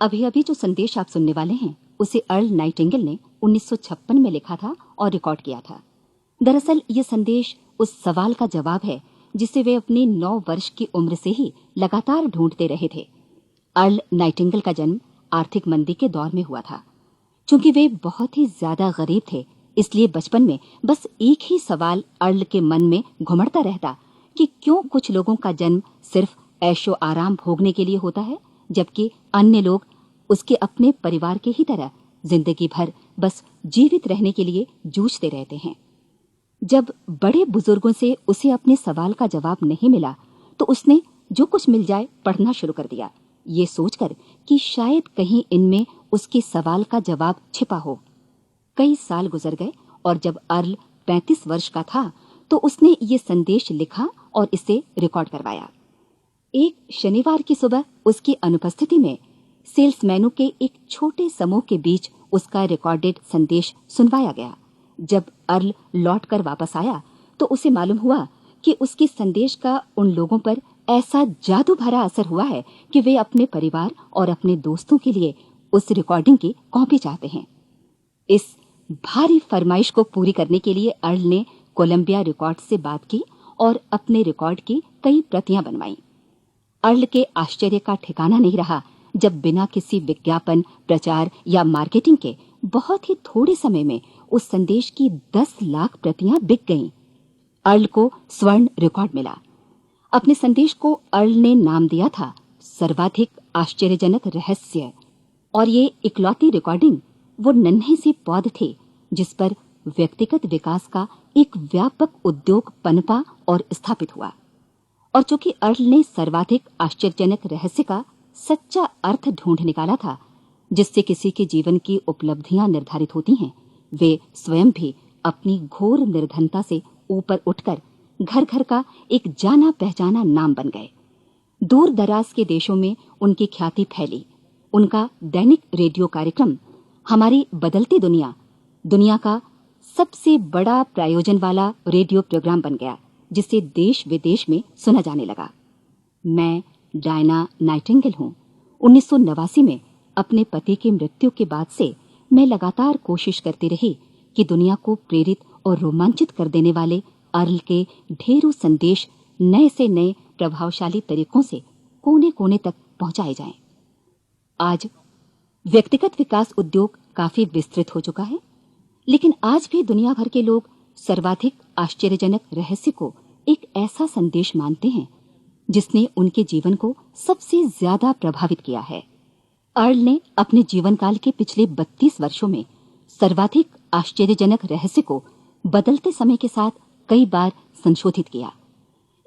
अभी अभी जो संदेश आप सुनने वाले हैं उसे अर्ल नाइटिंगेल ने 1956 में लिखा था और रिकॉर्ड किया था। दरअसल ये संदेश उस सवाल का जवाब है जिसे वे अपनी 9 वर्ष की उम्र से ही लगातार ढूंढते रहे थे। अर्ल नाइटिंगेल का जन्म आर्थिक मंदी के दौर में हुआ था। चूंकि वे बहुत ही ज्यादा गरीब थे, इसलिए बचपन में बस एक ही सवाल अर्ल के मन में घुमड़ता रहता कि क्यों कुछ लोगों का जन्म सिर्फ ऐशो आराम भोगने के लिए होता है, जबकि अन्य लोग उसके अपने परिवार के ही तरह जिंदगी भर बस जीवित रहने के लिए जूझते रहते हैं। जब बड़े बुजुर्गों से उसे अपने सवाल का जवाब नहीं मिला तो उसने जो कुछ मिल जाए पढ़ना शुरू कर दिया, ये सोचकर कि शायद कहीं इनमें उसके सवाल का जवाब छिपा हो। कई साल गुजर गए और जब अर्ल 35 वर्ष का था तो उसने ये संदेश लिखा और इसे रिकॉर्ड करवाया। एक शनिवार की सुबह उसकी अनुपस्थिति में सेल्समैनों के एक छोटे समूह के बीच उसका रिकॉर्डेड संदेश सुनवाया गया। जब अर्ल लौटकर वापस आया तो उसे मालूम हुआ कि उसके संदेश का उन लोगों पर ऐसा जादू भरा असर हुआ है कि वे अपने परिवार और अपने दोस्तों के लिए उस रिकॉर्डिंग की कॉपी चाहते हैं। इस भारी फरमाइश को पूरी करने के लिए अर्ल ने कोलंबिया रिकॉर्ड से बात की और अपने रिकॉर्ड की कई प्रतियां बनवाईं। अर्ल के आश्चर्य का ठिकाना नहीं रहा जब बिना किसी विज्ञापन, प्रचार या मार्केटिंग के बहुत ही थोड़े समय में उस संदेश की 10 लाख प्रतियां बिक गईं। अर्ल को स्वर्ण रिकॉर्ड मिला। अपने संदेश को अर्ल ने नाम दिया था सर्वाधिक आश्चर्यजनक रहस्य, और ये इकलौती रिकॉर्डिंग वो नन्हे से पौध थे जिस पर व्यक्तिगत विकास का एक व्यापक उद्योग पनपा और स्थापित हुआ। और चूंकि अर्ल ने सर्वाधिक आश्चर्यजनक रहस्य का सच्चा अर्थ ढूंढ निकाला था, जिससे किसी के जीवन की उपलब्धियां निर्धारित होती हैं, वे स्वयं भी अपनी घोर निर्धनता से ऊपर उठकर घर घर का एक जाना पहचाना नाम बन गए। दूर दराज के देशों में उनकी ख्याति फैली। उनका दैनिक रेडियो कार्यक्रम हमारी बदलती दुनिया का सबसे बड़ा प्रायोजन वाला रेडियो प्रोग्राम बन गया, जिसे देश विदेश में सुना जाने लगा। मैं डायना नाइटिंगेल हूँ। 1989 में अपने पति की मृत्यु के बाद से मैं लगातार कोशिश करती रही कि दुनिया को प्रेरित और रोमांचित कर देने वाले अर्ल के ढेरों संदेश नए से नए प्रभावशाली तरीकों से कोने कोने तक पहुंचाए जाएं। आज व्यक्तिगत विकास उद्योग काफी विस्तृत हो चुका है, लेकिन आज भी दुनिया भर के लोग सर्वाधिक आश्चर्यजनक रहस्य को एक ऐसा संदेश मानते हैं जिसने उनके जीवन को सबसे ज्यादा प्रभावित किया है। अर्ल ने अपने जीवन काल के पिछले 32 वर्षों में सर्वाधिक आश्चर्यजनक रहस्य को बदलते समय के साथ कई बार संशोधित किया।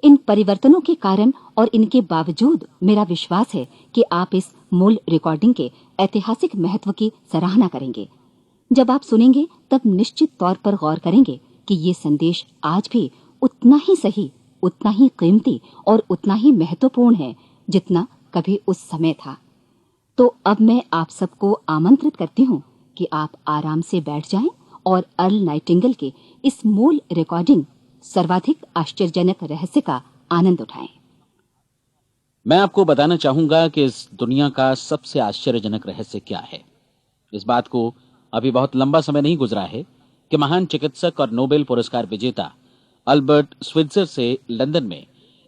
इन परिवर्तनों के कारण और इनके बावजूद मेरा विश्वास है कि आप इस मूल रिकॉर्डिंग के ऐतिहासिक महत्व की सराहना करेंगे। जब आप सुनेंगे तब निश्चित तौर पर गौर करेंगे कि ये संदेश आज भी उतना ही सही, उतना ही कीमती और उतना ही महत्वपूर्ण है जितना कभी उस समय था। तो अब मैं आप सबको आमंत्रित करती हूँ कि आप आराम से बैठ जाएं और अर्ल नाइटिंगेल के इस मूल रिकॉर्डिंग सर्वाधिक आश्चर्यजनक रहस्य का आनंद उठाएं। मैं आपको बताना चाहूंगा कि इस दुनिया का सबसे आश्चर्यजनक रहस्य क्या है। इस बात को अभी बहुत लंबा समय नहीं गुजरा है कि महान चिकित्सक और नोबेल पुरस्कार विजेता अल्बर्ट स्विट्जर से लंदन में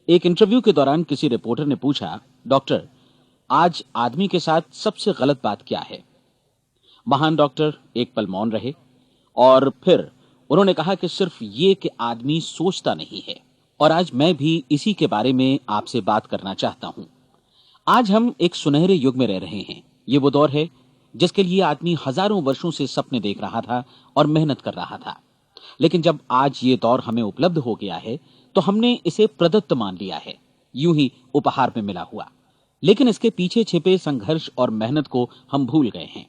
एक इंटरव्यू के दौरान किसी रिपोर्टर ने पूछा, डॉक्टर, आज आदमी के साथ सबसे गलत बात क्या है? महान डॉक्टर एक पल मौन रहे और फिर उन्होंने कहा कि सिर्फ ये कि आदमी सोचता नहीं है। और आज मैं भी इसी के बारे में आपसे बात करना चाहता हूं। आज हम एक सुनहरे युग में रह रहे हैं। ये वो दौर है जिसके लिए आदमी हजारों वर्षों से सपने देख रहा था और मेहनत कर रहा था। लेकिन जब आज ये दौर हमें उपलब्ध हो गया है तो हमने इसे प्रदत्त मान लिया है, यूं ही उपहार में मिला हुआ। लेकिन इसके पीछे छिपे संघर्ष और मेहनत को हम भूल गए हैं।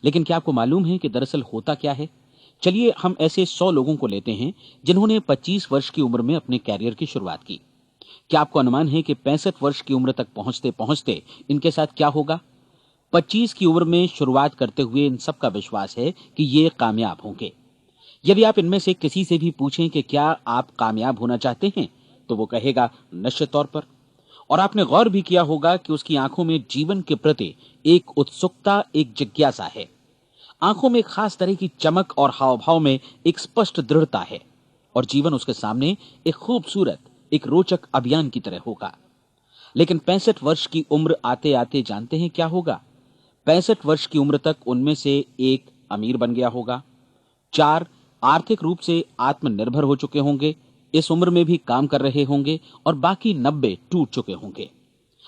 लेकिन क्या आपको मालूम है कि दरअसल होता क्या है? चलिए हम ऐसे 100 लोगों को लेते हैं जिन्होंने 25 वर्ष की उम्र में अपने कैरियर की शुरुआत की। क्या आपको अनुमान है कि 65 वर्ष की उम्र तक पहुंचते पहुंचते इनके साथ क्या होगा? 25 की उम्र में शुरुआत करते हुए इन सब का विश्वास है कि ये कामयाब होंगे। यदि आप इनमें से किसी से भी पूछें कि क्या आप कामयाब होना चाहते हैं, तो वो कहेगा निश्चित तौर पर। और आपने गौर भी किया होगा कि उसकी आंखों में जीवन के प्रति एक उत्सुकता, एक जिज्ञासा है। आंखों में खास तरह की चमक और हाव भाव में एक स्पष्ट दृढ़ता है और जीवन उसके सामने एक खूबसूरत, एक रोचक अभियान की तरह होगा। लेकिन 65 वर्ष की उम्र आते आते जानते हैं क्या होगा? 65 वर्ष की उम्र तक उनमें से एक अमीर बन गया होगा, 4 आर्थिक रूप से आत्मनिर्भर हो चुके होंगे, इस उम्र में भी काम कर रहे होंगे और बाकी 90 टूट चुके होंगे।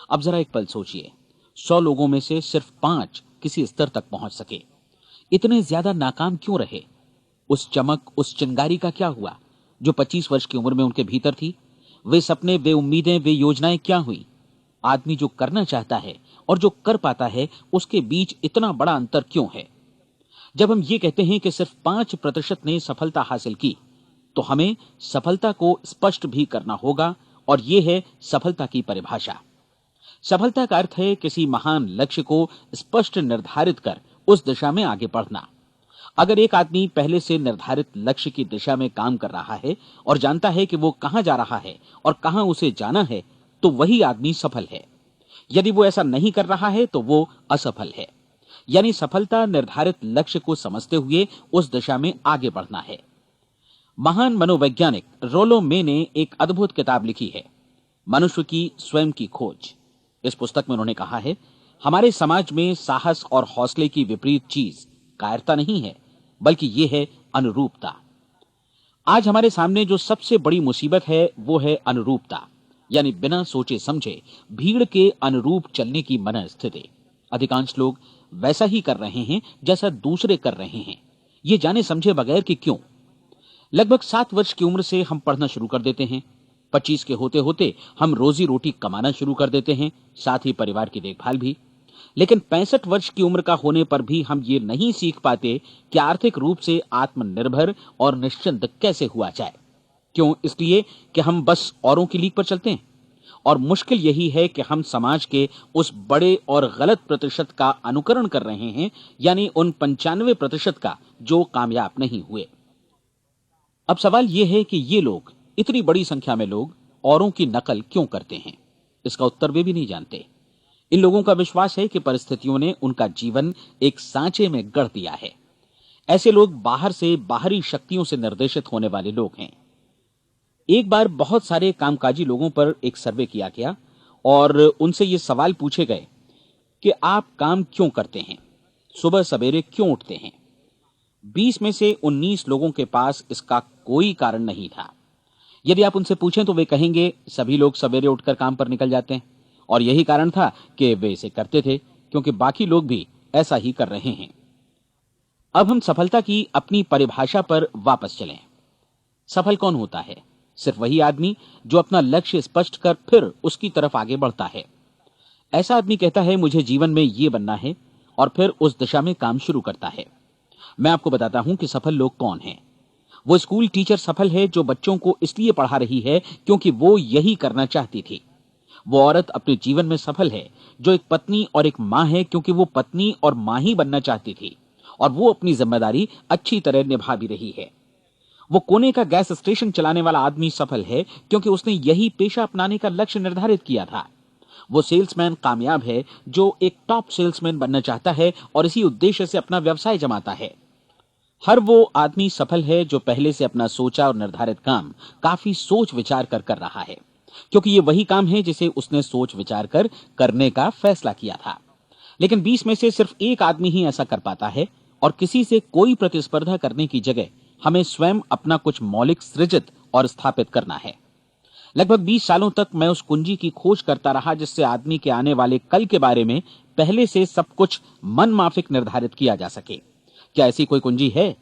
अब जरा एक पल सोचिए, 100 लोगों में से सिर्फ 5 किसी स्तर तक पहुंच सके। इतने ज्यादा नाकाम क्यों रहे? उस चमक, उस चिंगारी का क्या हुआ जो 25 वर्ष की उम्र में उनके भीतर थी? वे सपने, वे उम्मीदें, वे योजनाएं क्या हुई? आदमी जो करना चाहता है और जो कर पाता है, उसके बीच इतना बड़ा अंतर क्यों है? जब हम ये कहते हैं कि सिर्फ 5% ने सफलता हासिल की, तो हमें सफलता को स्पष्ट भी करना होगा और यह है सफलता की परिभाषा। सफलता का अर्थ है किसी महान लक्ष्य को स्पष्ट निर्धारित कर उस दिशा में आगे बढ़ना। अगर एक आदमी पहले से निर्धारित लक्ष्य की दिशा में काम कर रहा है और जानता है कि वो कहां जा रहा है और कहां उसे जाना है, तो वही आदमी सफल है। यदि वो ऐसा नहीं कर रहा है तो वो असफल है। यानी सफलता निर्धारित लक्ष्य को समझते हुए उस दिशा में आगे बढ़ना है। महान मनोवैज्ञानिक रोलो मे ने एक अद्भुत किताब लिखी है, मनुष्य की स्वयं की खोज। इस पुस्तक में उन्होंने कहा है, हमारे समाज में साहस और हौसले की विपरीत चीज कायरता नहीं है, बल्कि यह है अनुरूपता। आज हमारे सामने जो सबसे बड़ी मुसीबत है वो है अनुरूपता, यानी बिना सोचे समझे भीड़ के अनुरूप चलने की मनस्थिति। अधिकांश लोग वैसा ही कर रहे हैं जैसा दूसरे कर रहे हैं, ये जाने समझे बगैर कि क्यों। लगभग 7 वर्ष की उम्र से हम पढ़ना शुरू कर देते हैं, 25 के होते होते हम रोजी रोटी कमाना शुरू कर देते हैं, साथ ही परिवार की देखभाल भी। लेकिन 65 वर्ष की उम्र का होने पर भी हम ये नहीं सीख पाते कि आर्थिक रूप से आत्मनिर्भर और निश्चिंत कैसे हुआ जाए। क्यों? इसलिए कि हम बस औरों की लीक पर चलते हैं। और मुश्किल यही है कि हम समाज के उस बड़े और गलत प्रतिशत का अनुकरण कर रहे हैं, यानी उन 95% का जो कामयाब नहीं हुए। अब सवाल यह है कि ये लोग, इतनी बड़ी संख्या में लोग, औरों की नकल क्यों करते हैं? इसका उत्तर वे भी नहीं जानते। इन लोगों का विश्वास है कि परिस्थितियों ने उनका जीवन एक सांचे में गढ़ दिया है। ऐसे लोग बाहर से, बाहरी शक्तियों से निर्देशित होने वाले लोग हैं। एक बार बहुत सारे कामकाजी लोगों पर एक सर्वे किया गया और उनसे ये सवाल पूछे गए कि आप काम क्यों करते हैं, सुबह सवेरे क्यों उठते हैं? 20 में से 19 लोगों के पास इसका कोई कारण नहीं था। यदि आप उनसे पूछें तो वे कहेंगे सभी लोग सवेरे उठकर काम पर निकल जाते हैं और यही कारण था कि वे इसे करते थे क्योंकि बाकी लोग भी ऐसा ही कर रहे हैं। अब हम सफलता की अपनी परिभाषा पर वापस चलें। सफल कौन होता है? सिर्फ वही आदमी जो अपना लक्ष्य स्पष्ट कर फिर उसकी तरफ आगे बढ़ता है। ऐसा आदमी कहता है मुझे जीवन में ये बनना है और फिर उस दिशा में काम शुरू करता है। मैं आपको बताता हूं कि सफल लोग कौन हैं। वो स्कूल टीचर सफल है जो बच्चों को इसलिए पढ़ा रही है क्योंकि वो यही करना चाहती थी। वो औरत अपने जीवन में सफल है जो एक पत्नी और एक मां है क्योंकि वो पत्नी और मां ही बनना चाहती थी और वो अपनी जिम्मेदारी अच्छी तरह निभा भी रही है। वो कोने का गैस स्टेशन चलाने वाला आदमी सफल है क्योंकि उसने यही पेशा अपनाने का लक्ष्य निर्धारित किया था। वो सेल्समैन कामयाब है जो एक टॉप सेल्समैन बनना चाहता है और इसी उद्देश्य से अपना व्यवसाय जमाता है। हर वो आदमी सफल है जो पहले से अपना सोचा और निर्धारित काम काफी सोच विचार कर रहा है, क्योंकि ये वही काम है जिसे उसने सोच विचार कर करने का फैसला किया था। लेकिन 20 में से सिर्फ एक आदमी ही ऐसा कर पाता है और किसी से कोई प्रतिस्पर्धा करने की जगह हमें स्वयं अपना कुछ मौलिक सृजित और स्थापित करना है। लगभग 20 सालों तक मैं उस कुंजी की खोज करता रहा जिससे आदमी के आने वाले कल के बारे में पहले से सब कुछ मन माफिक निर्धारित किया जा सके। क्या ऐसी कोई कुंजी है?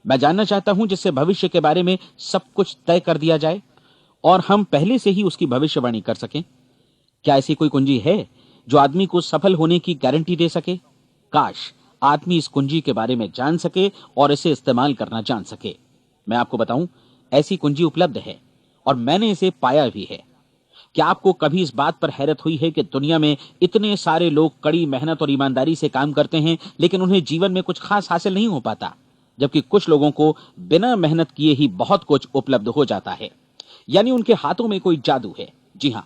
मैं जानना चाहता हूं जिससे भविष्य के बारे में सब कुछ तय कर दिया जाए और हम पहले से ही उसकी भविष्यवाणी कर सकें। क्या ऐसी कोई कुंजी है जो आदमी को सफल होने की गारंटी दे सके? काश आदमी इस कुंजी के बारे में जान सके और इसे इस्तेमाल करना जान सके। मैं आपको बताऊं, ऐसी कुंजी उपलब्ध है और मैंने इसे पाया भी है। क्या आपको कभी इस बात पर हैरत हुई है कि दुनिया में इतने सारे लोग कड़ी मेहनत और ईमानदारी से काम करते हैं लेकिन उन्हें जीवन में कुछ खास हासिल नहीं हो पाता, जबकि कुछ लोगों को बिना मेहनत किए ही बहुत कुछ उपलब्ध हो जाता है। यानी उनके हाथों में कोई जादू है। जी हां,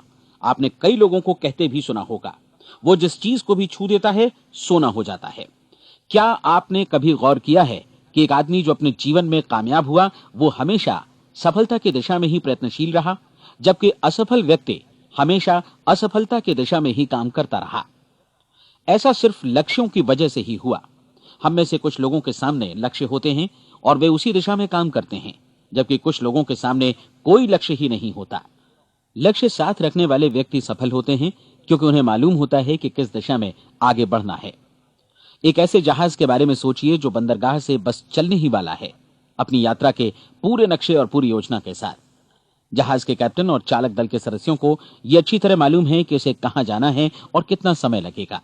आपने कई लोगों को कहते भी सुना होगा, वो जिस चीज को भी छू देता है सोना हो जाता है। क्या आपने कभी गौर किया है कि एक आदमी जो अपने जीवन में कामयाब हुआ वो हमेशा सफलता की दिशा में ही प्रयत्नशील रहा, जबकि असफल व्यक्ति हमेशा असफलता की दिशा में ही काम करता रहा? ऐसा सिर्फ लक्ष्यों की वजह से ही हुआ। हम में से कुछ लोगों के सामने लक्ष्य होते हैं और वे उसी दिशा में काम करते हैं, जबकि कुछ लोगों के सामने कोई लक्ष्य ही नहीं होता। लक्ष्य साथ रखने वाले व्यक्ति सफल होते हैं क्योंकि उन्हें मालूम होता है कि किस दिशा में आगे बढ़ना है। एक ऐसे जहाज के बारे में सोचिए जो बंदरगाह से बस चलने ही वाला है, अपनी यात्रा के पूरे नक्शे और पूरी योजना के साथ। जहाज के कैप्टन और चालक दल के सदस्यों को यह अच्छी तरह मालूम है कि उसे कहां जाना है और कितना समय लगेगा।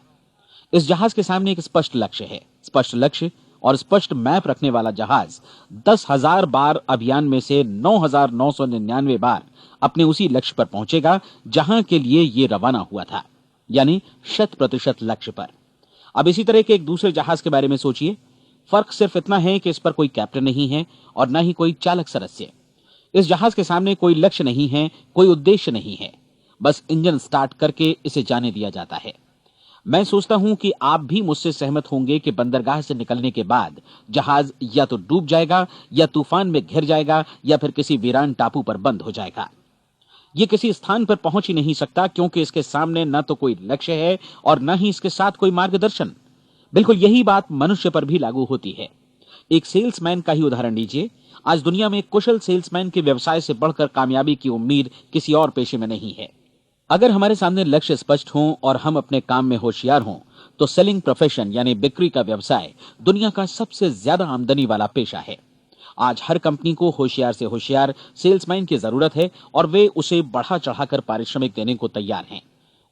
इस जहाज के सामने एक स्पष्ट लक्ष्य है। स्पष्ट लक्ष्य और स्पष्ट मैप रखने वाला जहाज 10,000 बार अभियान में से 9,999 बार अपने उसी लक्ष्य पर पहुंचेगा जहां के लिए ये रवाना हुआ था, यानी 100% लक्ष्य पर। अब इसी तरह के एक दूसरे जहाज के बारे में सोचिए। फर्क सिर्फ इतना है कि इस पर कोई कैप्टन नहीं है और न ही कोई चालक सदस्य। इस जहाज के सामने कोई लक्ष्य नहीं है, कोई उद्देश्य नहीं है, बस इंजन स्टार्ट करके इसे जाने दिया जाता है। मैं सोचता हूं कि आप भी मुझसे सहमत होंगे कि बंदरगाह से निकलने के बाद जहाज या तो डूब जाएगा या तूफान में घिर जाएगा या फिर किसी वीरान टापू पर बंद हो जाएगा। ये किसी स्थान पर पहुंच ही नहीं सकता क्योंकि इसके सामने न तो कोई लक्ष्य है और न ही इसके साथ कोई मार्गदर्शन। बिल्कुल यही बात मनुष्य पर भी लागू होती है। एक सेल्समैन का ही उदाहरण लीजिए। आज दुनिया में कुशल सेल्समैन के व्यवसाय से बढ़कर कामयाबी की उम्मीद किसी और पेशे में नहीं है। अगर हमारे सामने लक्ष्य स्पष्ट हों और हम अपने काम में होशियार हों तो सेलिंग प्रोफेशन यानी बिक्री का व्यवसाय दुनिया का सबसे ज्यादा आमदनी वाला पेशा है। आज हर कंपनी को होशियार से होशियार सेल्समैन की जरूरत है और वे उसे बढ़ा चढ़ाकर पारिश्रमिक देने को तैयार हैं।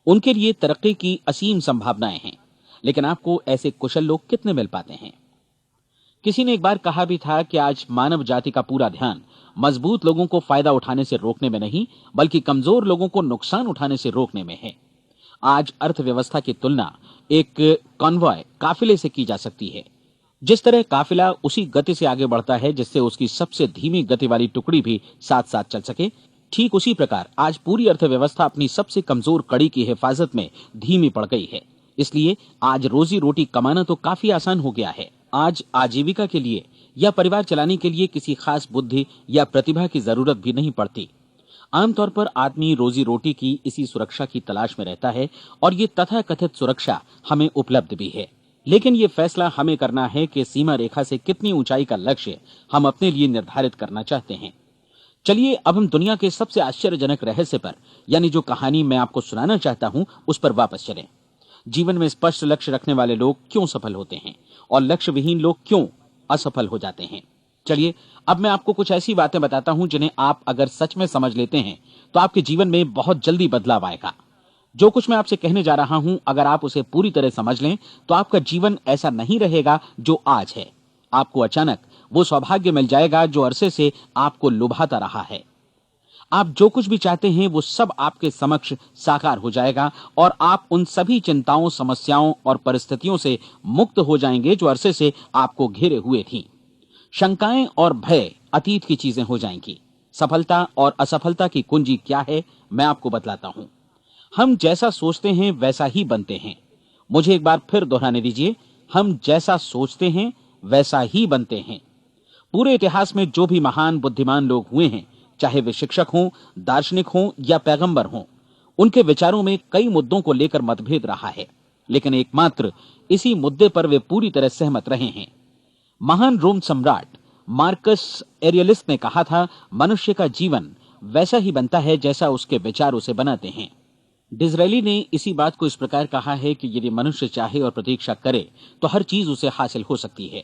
उनके लिए तरक्की की असीम संभावनाएं हैं, लेकिन आपको ऐसे कुशल लोग कितने मिल पाते हैं? किसी ने एक बार कहा भी था कि आज मानव जाति का पूरा ध्यान मजबूत लोगों को फायदा उठाने से रोकने में नहीं, बल्कि कमजोर लोगों को नुकसान उठाने से रोकने में है। आज अर्थव्यवस्था की तुलना एक कॉन्वॉय काफिले से की जा सकती है। जिस तरह काफिला उसी गति से आगे बढ़ता है जिससे उसकी सबसे धीमी गति वाली टुकड़ी भी साथ साथ चल सके, ठीक उसी प्रकार आज पूरी अर्थव्यवस्था अपनी सबसे कमजोर कड़ी की हिफाजत में धीमी पड़ गई है। इसलिए आज रोजी रोटी कमाना तो काफी आसान हो गया है। आज आजीविका के लिए या परिवार चलाने के लिए किसी खास बुद्धि या प्रतिभा की जरूरत भी नहीं पड़ती। आमतौर पर आदमी रोजी रोटी की इसी सुरक्षा की तलाश में रहता है और ये तथाकथित सुरक्षा हमें उपलब्ध भी है। लेकिन ये फैसला हमें करना है कि सीमा रेखा से कितनी ऊंचाई का लक्ष्य हम अपने लिए निर्धारित करना चाहते हैं। चलिए अब हम दुनिया के सबसे आश्चर्यजनक रहस्य पर, यानी जो कहानी मैं आपको सुनाना चाहता हूं, उस पर वापस चलें। जीवन में स्पष्ट लक्ष्य रखने वाले लोग क्यों सफल होते हैं और लक्ष्य विहीन लोग क्यों असफल हो जाते हैं? चलिए अब मैं आपको कुछ ऐसी बातें बताता हूं जिन्हें आप अगर सच में समझ लेते हैं तो आपके जीवन में बहुत जल्दी बदलाव आएगा। जो कुछ मैं आपसे कहने जा रहा हूं, अगर आप उसे पूरी तरह समझ लें तो आपका जीवन ऐसा नहीं रहेगा जो आज है। आपको अचानक वो सौभाग्य मिल जाएगा जो अरसे से आपको लुभाता रहा है। आप जो कुछ भी चाहते हैं वो सब आपके समक्ष साकार हो जाएगा और आप उन सभी चिंताओं, समस्याओं और परिस्थितियों से मुक्त हो जाएंगे जो अरसे से आपको घेरे हुए थी। शंकाएं और भय अतीत की चीजें हो जाएंगी। सफलता और असफलता की कुंजी क्या है, मैं आपको बतलाता हूं। हम जैसा सोचते हैं वैसा ही बनते हैं। मुझे एक बार फिर दोहराने दीजिए, हम जैसा सोचते हैं वैसा ही बनते हैं। पूरे इतिहास में जो भी महान बुद्धिमान लोग हुए हैं, चाहे वे शिक्षक हों, दार्शनिक हों या पैगंबर हों, उनके विचारों में कई मुद्दों को लेकर मतभेद रहा है, लेकिन एकमात्र इसी मुद्दे पर वे पूरी तरह सहमत रहे हैं। महान रोम सम्राट मार्कस एरियलिस ने कहा था, मनुष्य का जीवन वैसा ही बनता है जैसा उसके विचार उसे बनाते हैं। डिज़रायली ने इसी बात को इस प्रकार कहा है कि यदि मनुष्य चाहे और प्रतीक्षा करे तो हर चीज उसे हासिल हो सकती है।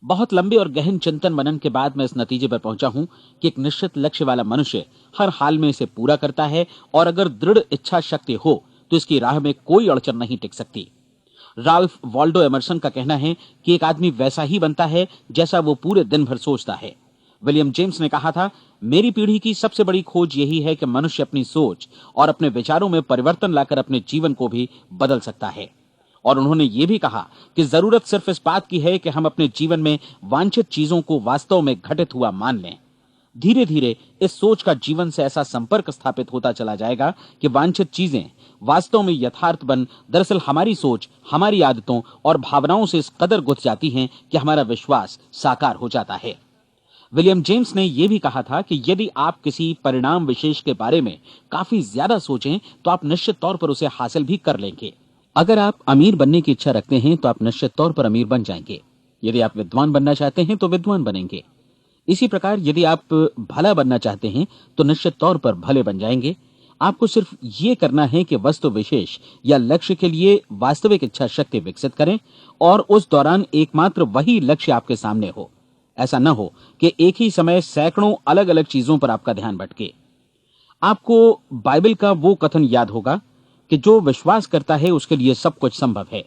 बहुत लंबे और गहन चिंतन मनन के बाद मैं इस नतीजे पर पहुंचा हूं कि एक निश्चित लक्ष्य वाला मनुष्य हर हाल में इसे पूरा करता है और अगर दृढ़ इच्छा शक्ति हो तो इसकी राह में कोई अड़चन नहीं टिक सकती। राल्फ वॉल्डो एमर्सन का कहना है कि एक आदमी वैसा ही बनता है जैसा वो पूरे दिन भर सोचता है। विलियम जेम्स ने कहा था, मेरी पीढ़ी की सबसे बड़ी खोज यही है कि मनुष्य अपनी सोच और अपने विचारों में परिवर्तन लाकर अपने जीवन को भी बदल सकता है। और उन्होंने ये भी कहा कि जरूरत सिर्फ इस बात की है कि हम अपने जीवन में वांछित चीजों को वास्तव में घटित हुआ मान लें। धीरे धीरे इस सोच का जीवन से ऐसा संपर्क स्थापित होता चला जाएगा कि वांछित चीजें वास्तव में यथार्थ बन दरअसल हमारी सोच, हमारी आदतों और भावनाओं से इस कदर गुथ जाती हैं कि हमारा विश्वास साकार हो जाता है। विलियम जेम्स ने यह भी कहा था कि यदि आप किसी परिणाम विशेष के बारे में काफी ज्यादा सोचें तो आप निश्चित तौर पर उसे हासिल भी कर लेंगे। अगर आप अमीर बनने की इच्छा रखते हैं तो आप निश्चित तौर पर अमीर बन जाएंगे। यदि आप विद्वान बनना चाहते हैं तो विद्वान बनेंगे। इसी प्रकार यदि आप भला बनना चाहते हैं तो निश्चित तौर पर भले बन जाएंगे। आपको सिर्फ ये करना है कि वस्तु विशेष या लक्ष्य के लिए वास्तविक इच्छा शक्ति विकसित करें और उस दौरान एकमात्र वही लक्ष्य आपके सामने हो। ऐसा न हो कि एक ही समय सैकड़ों अलग अलग चीजों पर आपका ध्यान भटके। आपको बाइबल का वो कथन याद होगा कि जो विश्वास करता है उसके लिए सब कुछ संभव है।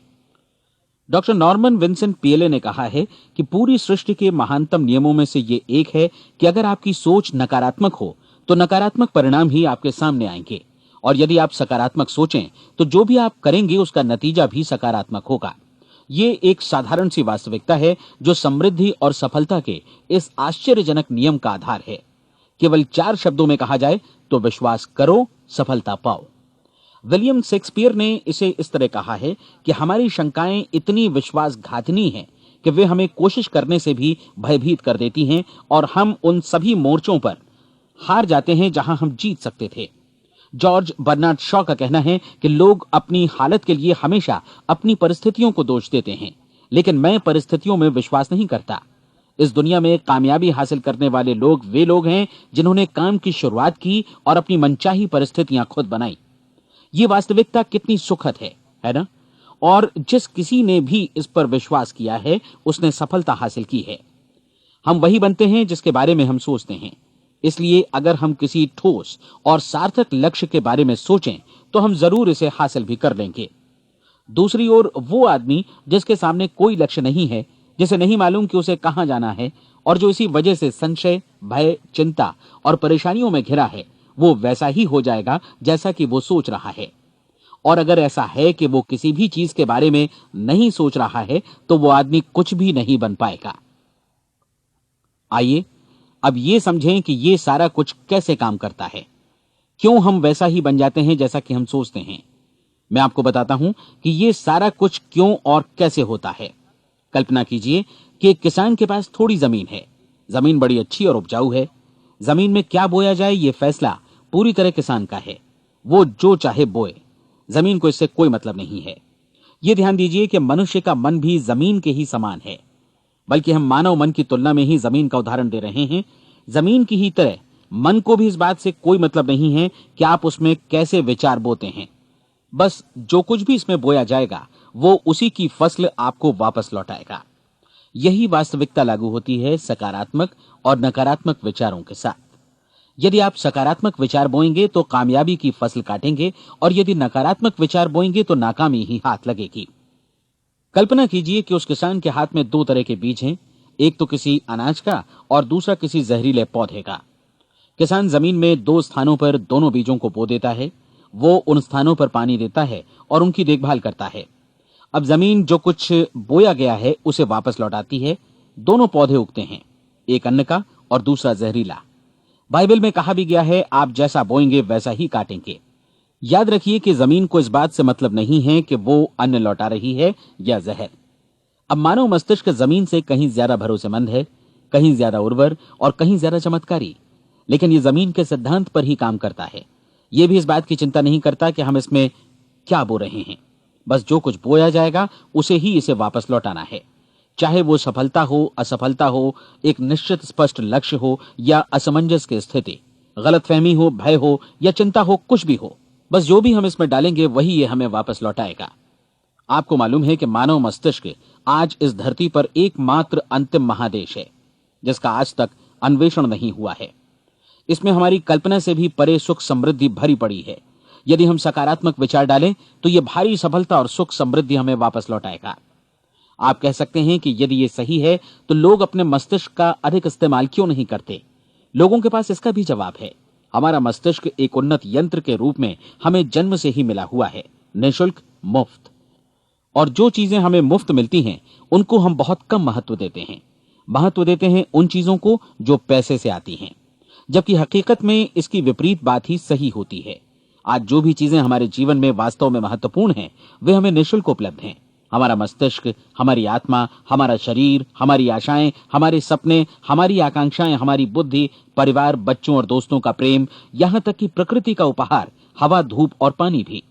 डॉक्टर नॉर्मन विंसेंट पीएले ने कहा है कि पूरी सृष्टि के महानतम नियमों में से ये एक है कि अगर आपकी सोच नकारात्मक हो तो नकारात्मक परिणाम ही आपके सामने आएंगे, और यदि आप सकारात्मक सोचें तो जो भी आप करेंगे उसका नतीजा भी सकारात्मक होगा। ये एक साधारण सी वास्तविकता है जो समृद्धि और सफलता के इस आश्चर्यजनक नियम का आधार है। केवल 4 शब्दों में कहा जाए तो विश्वास करो, सफलता पाओ। विलियम शेक्सपियर ने इसे इस तरह कहा है कि हमारी शंकाएं इतनी विश्वासघातिनी हैं कि वे हमें कोशिश करने से भी भयभीत कर देती हैं और हम उन सभी मोर्चों पर हार जाते हैं जहां हम जीत सकते थे। जॉर्ज बर्नार्ड शॉ का कहना है कि लोग अपनी हालत के लिए हमेशा अपनी परिस्थितियों को दोष देते हैं, लेकिन मैं परिस्थितियों में विश्वास नहीं करता। इस दुनिया में कामयाबी हासिल करने वाले लोग वे लोग हैं जिन्होंने काम की शुरुआत की और अपनी मनचाही परिस्थितियां खुद बनाई। ये वास्तविकता कितनी सुखद है ना? और जिस किसी ने भी इस पर विश्वास किया है उसने सफलता हासिल की है। हम वही बनते हैं जिसके बारे में हम सोचते हैं। इसलिए अगर हम किसी ठोस और सार्थक लक्ष्य के बारे में सोचें तो हम जरूर इसे हासिल भी कर लेंगे। दूसरी ओर वो आदमी जिसके सामने कोई लक्ष्य नहीं है, जिसे नहीं मालूम कि उसे कहां जाना है और जो इसी वजह से संशय, भय, चिंता और परेशानियों में घिरा है, वो वैसा ही हो जाएगा जैसा कि वो सोच रहा है। और अगर ऐसा है कि वो किसी भी चीज के बारे में नहीं सोच रहा है तो वो आदमी कुछ भी नहीं बन पाएगा। आइए अब ये समझें कि ये सारा कुछ कैसे काम करता है, क्यों हम वैसा ही बन जाते हैं जैसा कि हम सोचते हैं। मैं आपको बताता हूं कि ये सारा कुछ क्यों और कैसे होता है। कल्पना कीजिए कि एक किसान के पास थोड़ी जमीन है। जमीन बड़ी अच्छी और उपजाऊ है। जमीन में क्या बोया जाए ये फैसला पूरी तरह किसान का है। वो जो चाहे बोए, जमीन को इससे कोई मतलब नहीं है। ये ध्यान दीजिए कि मनुष्य का मन भी जमीन के ही समान है, बल्कि हम मानव मन की तुलना में ही जमीन का उदाहरण दे रहे हैं। जमीन की ही तरह मन को भी इस बात से कोई मतलब नहीं है कि आप उसमें कैसे विचार बोते हैं। बस जो कुछ भी इसमें बोया जाएगा वो उसी की फसल आपको वापस लौटाएगा। यही वास्तविकता लागू होती है सकारात्मक और नकारात्मक विचारों के साथ। यदि आप सकारात्मक विचार बोएंगे तो कामयाबी की फसल काटेंगे, और यदि नकारात्मक विचार बोएंगे तो नाकामी ही हाथ लगेगी। कल्पना कीजिए कि उस किसान के हाथ में 2 तरह के बीज हैं, एक तो किसी अनाज का और दूसरा किसी जहरीले पौधे का। किसान जमीन में 2 स्थानों पर दोनों बीजों को बो देता है। वो उन स्थानों पर पानी देता है और उनकी देखभाल करता है। अब जमीन जो कुछ बोया गया है उसे वापस लौटाती है। दोनों पौधे उगते हैं, एक अन्न का और दूसरा जहरीला। बाइबल में कहा भी गया है, आप जैसा बोएंगे वैसा ही काटेंगे। याद रखिए कि जमीन को इस बात से मतलब नहीं है कि वो अन्न लौटा रही है या जहर। अब मानव मस्तिष्क जमीन से कहीं ज्यादा भरोसेमंद है, कहीं ज्यादा उर्वर और कहीं ज्यादा चमत्कारी, लेकिन ये जमीन के सिद्धांत पर ही काम करता है। ये भी इस बात की चिंता नहीं करता कि हम इसमें क्या बो रहे हैं। बस जो कुछ बोया जाएगा उसे ही इसे वापस लौटाना है, चाहे वो सफलता हो, असफलता हो, एक निश्चित स्पष्ट लक्ष्य हो या असमंजस की स्थिति, गलतफहमी हो, भय हो या चिंता हो, कुछ भी हो। बस जो भी हम इसमें डालेंगे वही ये हमें वापस लौटाएगा। आपको मालूम है कि मानव मस्तिष्क आज इस धरती पर एकमात्र अंतिम महादेश है जिसका आज तक अन्वेषण नहीं हुआ है। इसमें हमारी कल्पना से भी परे सुख समृद्धि भरी पड़ी है। यदि हम सकारात्मक विचार डालें तो यह भारी सफलता और सुख समृद्धि हमें वापस लौटाएगा। आप कह सकते हैं कि यदि ये सही है तो लोग अपने मस्तिष्क का अधिक इस्तेमाल क्यों नहीं करते? लोगों के पास इसका भी जवाब है। हमारा मस्तिष्क एक उन्नत यंत्र के रूप में हमें जन्म से ही मिला हुआ है, निःशुल्क, मुफ्त। और जो चीजें हमें मुफ्त मिलती हैं उनको हम बहुत कम महत्व देते हैं। महत्व देते हैं उन चीजों को जो पैसे से आती हैं। जबकि हकीकत में इसकी विपरीत बात ही सही होती है। आज जो भी चीजें हमारे जीवन में वास्तव में महत्वपूर्ण हैं, वे हमें निःशुल्क उपलब्ध हैं। हमारा मस्तिष्क, हमारी आत्मा, हमारा शरीर, हमारी आशाएं, हमारे सपने, हमारी आकांक्षाएं, हमारी बुद्धि, परिवार, बच्चों और दोस्तों का प्रेम, यहां तक कि प्रकृति का उपहार, हवा, धूप और पानी भी।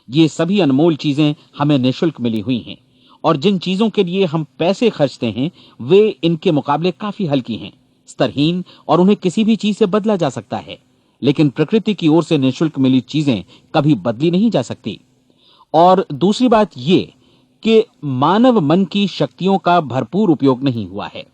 ये सभी अनमोल चीजें हमें निःशुल्क मिली हुई हैं, और जिन चीजों के लिए हम पैसे खर्चते हैं वे इनके मुकाबले काफी हल्की हैं, स्तरहीन, और उन्हें किसी भी चीज से बदला जा सकता है। लेकिन प्रकृति की ओर से निःशुल्क मिली चीजें कभी बदली नहीं जा सकती। और दूसरी बात ये कि मानव मन की शक्तियों का भरपूर उपयोग नहीं हुआ है।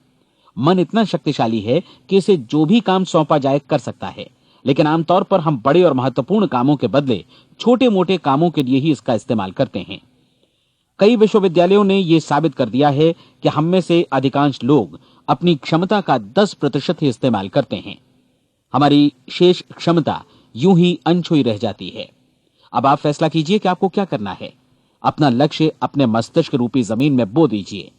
मन इतना शक्तिशाली है कि इसे जो भी काम सौंपा जाए कर सकता है, लेकिन आमतौर पर हम बड़े और महत्वपूर्ण कामों के बदले छोटे मोटे कामों के लिए ही इसका इस्तेमाल करते हैं। कई विश्वविद्यालयों ने यह साबित कर दिया है कि हम में से अधिकांश लोग अपनी क्षमता का 10% ही इस्तेमाल करते हैं। हमारी शेष क्षमता यूं ही अनछुई रह जाती है। अब आप फैसला कीजिए कि आपको क्या करना है। अपना लक्ष्य अपने मस्तिष्क रूपी जमीन में बो दीजिए।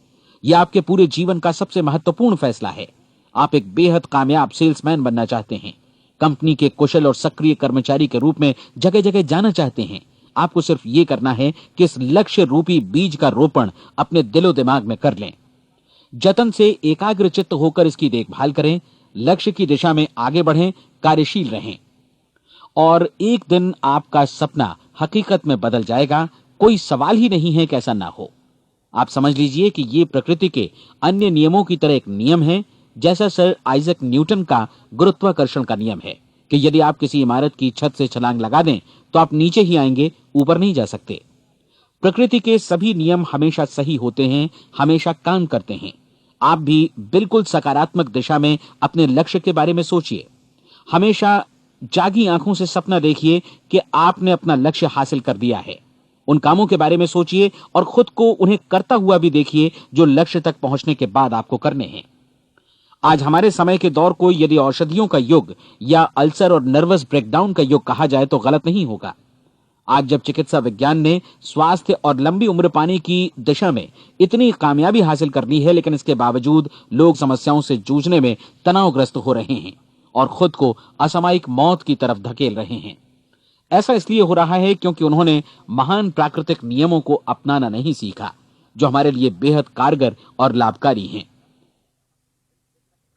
यह आपके पूरे जीवन का सबसे महत्वपूर्ण फैसला है। आप एक बेहद कामयाब सेल्समैन बनना चाहते हैं, कंपनी के कुशल और सक्रिय कर्मचारी के रूप में जगह जगह जाना चाहते हैं। आपको सिर्फ ये करना है कि इस लक्ष्य रूपी बीज का रोपण अपने दिलो दिमाग में कर लें। जतन से एकाग्रचित्त होकर इसकी देखभाल करें, लक्ष्य की दिशा में आगे बढ़ें, कार्यशील रहें, और एक दिन आपका सपना हकीकत में बदल जाएगा। कोई सवाल ही नहीं है कि ऐसा ना हो। आप समझ लीजिए कि ये प्रकृति के अन्य नियमों की तरह एक नियम है, जैसा सर आइजक न्यूटन का गुरुत्वाकर्षण का नियम है कि यदि आप किसी इमारत की छत से छलांग लगा दें तो आप नीचे ही आएंगे, ऊपर नहीं जा सकते। प्रकृति के सभी नियम हमेशा सही होते हैं, हमेशा काम करते हैं। आप भी बिल्कुल सकारात्मक दिशा में अपने लक्ष्य के बारे में सोचिए। हमेशा जागी आंखों से सपना देखिए कि आपने अपना लक्ष्य हासिल कर दिया है। उन कामों के बारे में सोचिए और खुद को उन्हें करता हुआ भी देखिए जो लक्ष्य तक पहुंचने के बाद आपको करने हैं। आज हमारे समय के दौर को यदि औषधियों का युग या अल्सर और नर्वस ब्रेकडाउन का युग कहा जाए तो गलत नहीं होगा। आज जब चिकित्सा विज्ञान ने स्वास्थ्य और लंबी उम्र पाने की दिशा में इतनी कामयाबी हासिल कर ली है, लेकिन इसके बावजूद लोग समस्याओं से जूझने में तनावग्रस्त हो रहे हैं और खुद को असामयिक मौत की तरफ धकेल रहे हैं। ऐसा इसलिए हो रहा है क्योंकि उन्होंने महान प्राकृतिक नियमों को अपनाना नहीं सीखा, जो हमारे लिए बेहद कारगर और लाभकारी हैं।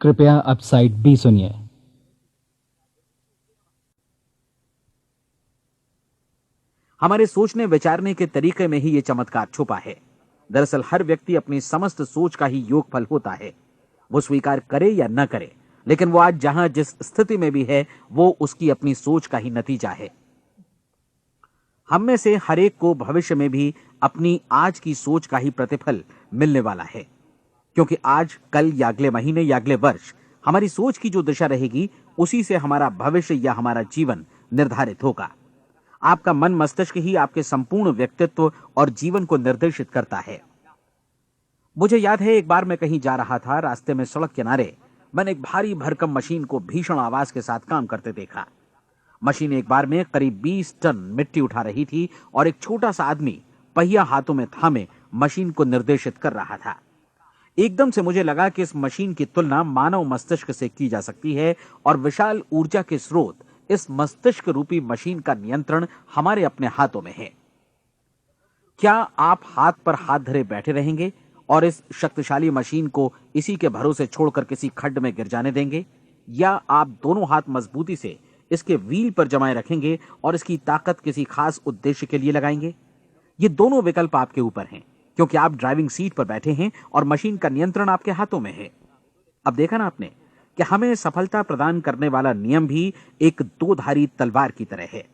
कृपया अब साइड बी सुनिए। हमारे सोचने विचारने के तरीके में ही ये चमत्कार छुपा है। दरअसल हर व्यक्ति अपनी समस्त सोच का ही योगफल होता है। वो स्वीकार करे या न करे, लेकिन वो आज जहां जिस स्थिति में भी है वो उसकी अपनी सोच का ही नतीजा है। हम में से हर एक को भविष्य में भी अपनी आज की सोच का ही प्रतिफल मिलने वाला है, क्योंकि आज, कल या अगले महीने या अगले वर्ष हमारी सोच की जो दिशा रहेगी उसी से हमारा भविष्य या हमारा जीवन निर्धारित होगा। आपका मन मस्तिष्क ही आपके संपूर्ण व्यक्तित्व और जीवन को निर्देशित करता है। मुझे याद है एक बार मैं कहीं जा रहा था, रास्ते में सड़क किनारे मैंने एक भारी भरकम मशीन को भीषण आवाज के साथ काम करते देखा। मशीन एक बार में करीब 20 टन मिट्टी उठा रही थी और एक छोटा सा आदमी पहिया हाथों में थामे मशीन को निर्देशित कर रहा था। एकदम से मुझे लगा कि इस मशीन की तुलना मानव मस्तिष्क से की जा सकती है और विशाल ऊर्जा के स्रोत इस मस्तिष्क रूपी मशीन का नियंत्रण हमारे अपने हाथों में है। क्या आप हाथ पर हाथ धरे बैठे रहेंगे और इस शक्तिशाली मशीन को इसी के भरोसे छोड़कर किसी खड्ड में गिर जाने देंगे, या आप दोनों हाथ मजबूती से इसके व्हील पर जमाए रखेंगे और इसकी ताकत किसी खास उद्देश्य के लिए लगाएंगे? ये दोनों विकल्प आपके ऊपर हैं, क्योंकि आप ड्राइविंग सीट पर बैठे हैं और मशीन का नियंत्रण आपके हाथों में है। अब देखा ना आपने कि हमें सफलता प्रदान करने वाला नियम भी एक दो-धारी तलवार की तरह है।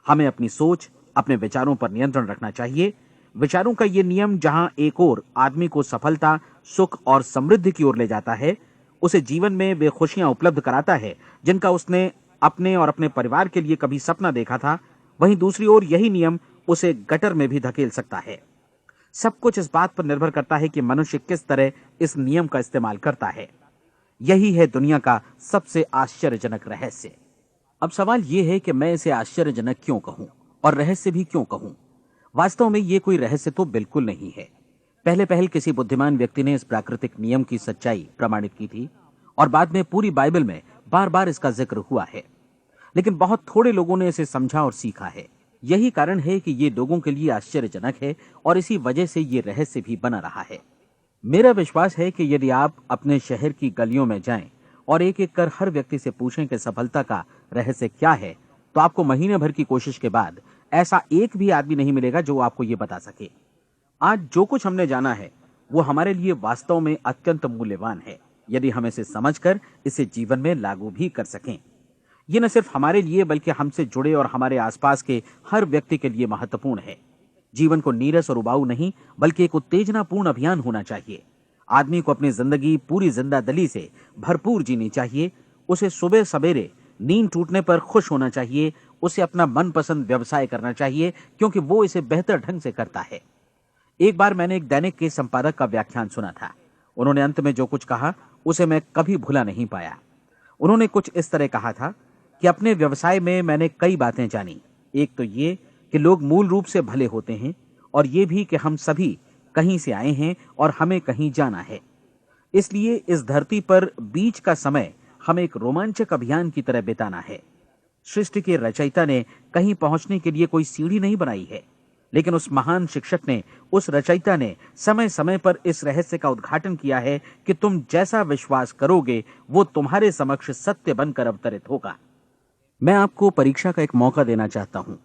हमें अपनी सोच, अपने विचारों पर नियंत्रण रखना चाहिए। विचारों का यह नियम जहां एक ओर आदमी को सफलता, सुख और समृद्धि की ओर ले जाता है, उसे जीवन में वे खुशियां उपलब्ध कराता है जिनका उसने अपने और अपने परिवार के लिए कभी सपना देखा था, वहीं दूसरी ओर यही नियम उसे गटर में भी धकेल सकता है। सब कुछ इस बात पर निर्भर करता है कि मनुष्य किस तरह इस नियम का इस्तेमाल करता है। यही है दुनिया का सबसे आश्चर्यजनक रहस्य। अब सवाल यह है कि मैं इसे आश्चर्यजनक क्यों कहूं और रहस्य भी क्यों कहूं? वास्तव में यह कोई रहस्य तो बिल्कुल नहीं है। पहले किसी बुद्धिमान व्यक्ति ने इस प्राकृतिक नियम की सच्चाई प्रमाणित की थी और बाद में पूरी बाइबल में बार बार इसका जिक्र हुआ है, लेकिन बहुत थोड़े लोगों ने इसे समझा और सीखा है। यही कारण है कि ये लोगों के लिए आश्चर्यजनक है और इसी वजह से ये रहस्य भी बना रहा है। मेरा विश्वास है कि यदि आप अपने शहर की गलियों में जाएं और एक एक कर हर व्यक्ति से पूछें कि सफलता का रहस्य क्या है, तो आपको महीने भर की कोशिश के बाद ऐसा एक भी आदमी नहीं मिलेगा जो आपको ये बता सके। आज जो कुछ हमने जाना है वो हमारे लिए वास्तव में अत्यंत मूल्यवान है, यदि हम इसे समझकर इसे जीवन में लागू भी कर सकें। ये न सिर्फ हमारे लिए बल्कि हमसे जुड़े और हमारे आसपास के हर व्यक्ति के लिए महत्वपूर्ण है। जीवन को नीरस और उबाऊ नहीं बल्कि एक उत्तेजनापूर्ण अभियान होना चाहिए। आदमी को अपनी जिंदगी पूरी जिंदादिली से भरपूर जीनी चाहिए। उसे सुबह सवेरे नींद टूटने पर खुश होना चाहिए। उसे अपना मनपसंद व्यवसाय करना चाहिए क्योंकि वो इसे बेहतर ढंग से करता है। एक बार मैंने एक दैनिक के संपादक का व्याख्यान सुना था। उन्होंने अंत में जो कुछ कहा उसे मैं कभी भुला नहीं पाया। उन्होंने कुछ इस तरह कहा था कि अपने व्यवसाय में मैंने कई बातें जानी। एक तो ये कि लोग मूल रूप से भले होते हैं और ये भी कि हम सभी कहीं से आए हैं और हमें कहीं जाना है। इसलिए इस धरती पर बीच का समय हमें एक रोमांचक अभियान की तरह बिताना है। सृष्टि के रचयिता ने कहीं पहुंचने के लिए कोई सीढ़ी नहीं बनाई है, लेकिन उस महान शिक्षक ने, उस रचयिता ने समय समय पर इस रहस्य का उद्घाटन किया है कि तुम जैसा विश्वास करोगे वो तुम्हारे समक्ष सत्य बनकर अवतरित होगा। मैं आपको परीक्षा का एक मौका देना चाहता हूं।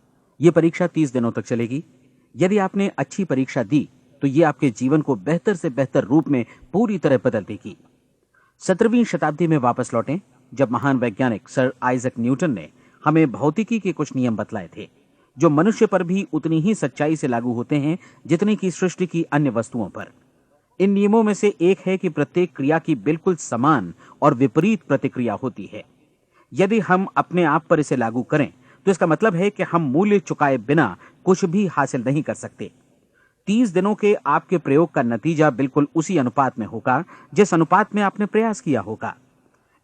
यह परीक्षा 30 दिनों तक चलेगी। यदि आपने अच्छी परीक्षा दी तो ये आपके जीवन को बेहतर से बेहतर रूप में पूरी तरह बदल देगी। 17वीं शताब्दी में वापस लौटें, जब महान वैज्ञानिक सर आइजक न्यूटन ने हमें भौतिकी के कुछ नियम बतलाए थे, जो मनुष्य पर भी उतनी ही सच्चाई से लागू होते हैं जितनी कि सृष्टि की अन्य वस्तुओं पर। इन नियमों में से एक है कि प्रत्येक क्रिया की बिल्कुल समान और विपरीत प्रतिक्रिया होती है। यदि हम अपने आप पर इसे लागू करें तो इसका मतलब है कि हम मूल्य चुकाए बिना कुछ भी हासिल नहीं कर सकते। 30 दिनों के आपके प्रयोग का नतीजा बिल्कुल उसी अनुपात में होगा जिस अनुपात में आपने प्रयास किया होगा।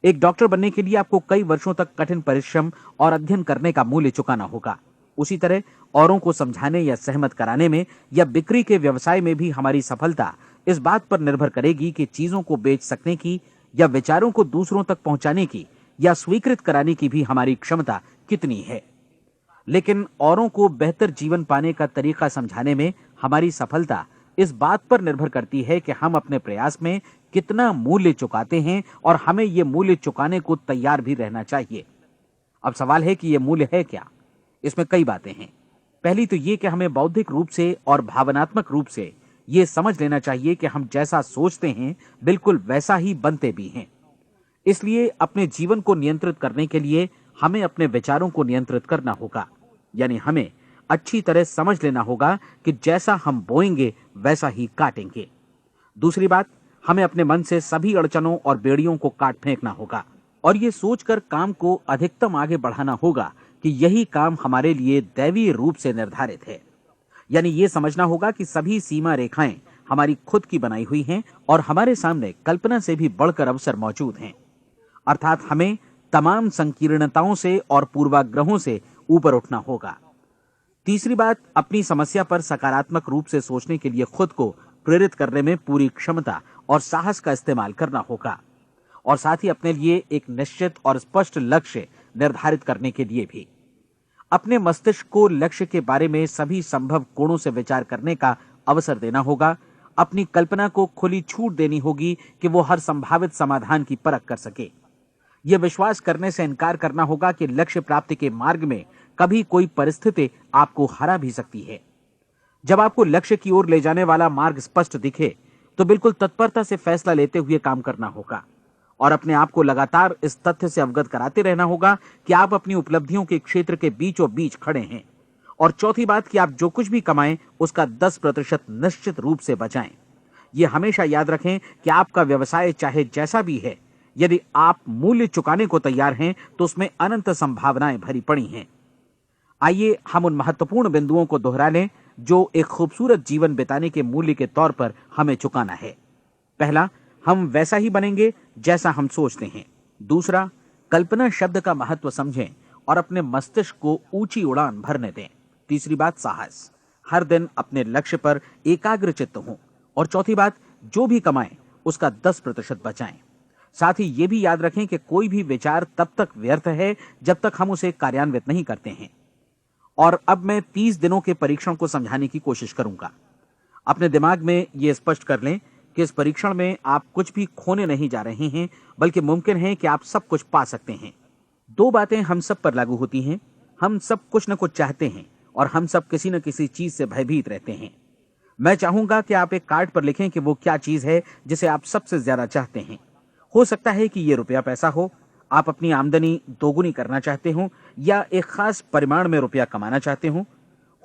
एक डॉक्टर बनने के लिए आपको कई वर्षों तक कठिन परिश्रम और अध्ययन करने का मूल्य चुकाना होगा। उसी तरह औरों को समझाने या सहमत कराने में या बिक्री के व्यवसाय में भी हमारी सफलता इस बात पर निर्भर करेगी कि चीजों को बेच सकने की या विचारों को दूसरों तक पहुंचाने की या स्वीकृत कराने की भी हमारी क्षमता कितनी है। लेकिन औरों को बेहतर जीवन पाने का तरीका समझाने में हमारी सफलता इस बात पर निर्भर करती है कि हम अपने प्रयास में कितना मूल्य चुकाते हैं और हमें यह मूल्य चुकाने को तैयार भी रहना चाहिए। अब सवाल है कि यह मूल्य है क्या? इसमें कई बातें हैं। पहली तो यह कि हमें बौद्धिक रूप से और भावनात्मक रूप से यह समझ लेना चाहिए कि हम जैसा सोचते हैं बिल्कुल वैसा ही बनते भी हैं। इसलिए अपने जीवन को नियंत्रित करने के लिए हमें अपने विचारों को नियंत्रित करना होगा। यानी हमें अच्छी तरह समझ लेना होगा कि जैसा हम बोएंगे वैसा ही काटेंगे। दूसरी बात, हमें अपने मन से सभी अड़चनों और बेड़ियों को काट फेंकना होगा और ये सोचकर काम को अधिकतम आगे बढ़ाना होगा कि यही काम हमारे लिए दैवीय रूप से निर्धारित है। यानी ये समझना होगा कि सभी सीमा रेखाएं हमारी खुद की बनाई हुई हैं और हमारे सामने कल्पना से भी बढ़कर अवसर मौजूद हैं। अर्थात हमें तमाम संकीर्णताओं से और पूर्वाग्रहों से ऊपर उठना होगा। तीसरी बात, अपनी समस्या पर सकारात्मक रूप से सोचने के लिए खुद को प्रेरित करने में पूरी क्षमता और साहस का इस्तेमाल करना होगा और साथ ही अपने लिए एक निश्चित और स्पष्ट लक्ष्य निर्धारित करने के लिए भी। अपने मस्तिष्क को लक्ष्य के बारे में सभी संभव कोणों से विचार करने का अवसर देना होगा। अपनी कल्पना को खुली छूट देनी होगी कि वो हर संभावित समाधान की परख कर सके। यह विश्वास करने से इनकार करना होगा कि लक्ष्य प्राप्ति के मार्ग में कभी कोई परिस्थिति आपको हरा भी सकती है। जब आपको लक्ष्य की ओर ले जाने वाला मार्ग स्पष्ट दिखे तो बिल्कुल तत्परता से फैसला लेते हुए काम करना होगा और अपने आप को लगातार इस तथ्य से अवगत कराते रहना होगा कि आप अपनी उपलब्धियों के क्षेत्र के बीचों बीच खड़े हैं। और चौथी बात कि आप जो कुछ भी कमाएं उसका 10% निश्चित रूप से बचाएं। यह हमेशा याद रखें कि आपका व्यवसाय चाहे जैसा भी है, यदि आप मूल्य चुकाने को तैयार हैं तो उसमें अनंत संभावनाएं भरी पड़ी हैं। आइए हम उन महत्वपूर्ण बिंदुओं को दोहरा लें जो एक खूबसूरत जीवन बिताने के मूल्य के तौर पर हमें चुकाना है। पहला, हम वैसा ही बनेंगे जैसा हम सोचते हैं। दूसरा, कल्पना शब्द का महत्व समझें और अपने मस्तिष्क को ऊंची उड़ान भरने दें। तीसरी बात, साहस, हर दिन अपने लक्ष्य पर एकाग्रचित्त हों। और चौथी बात, जो भी कमाएं उसका 10% बचाएं। साथ ही ये भी याद रखें कि कोई भी विचार तब तक व्यर्थ है जब तक हम उसे कार्यान्वित नहीं करते हैं। और अब मैं 30 दिनों के परीक्षण को समझाने की कोशिश करूंगा। अपने दिमाग में यह स्पष्ट कर लें कि इस परीक्षण में आप कुछ भी खोने नहीं जा रहे हैं, बल्कि मुमकिन है कि आप सब कुछ पा सकते हैं। दो बातें हम सब पर लागू होती हैं। हम सब कुछ न कुछ चाहते हैं और हम सब किसी न किसी चीज से भयभीत रहते हैं। मैं चाहूंगा कि आप एक कार्ड पर लिखें कि वो क्या चीज है जिसे आप सबसे ज्यादा चाहते हैं। हो सकता है कि ये रुपया पैसा हो, आप अपनी आमदनी दोगुनी करना चाहते हो, या एक खास परिमाण में रुपया कमाना चाहते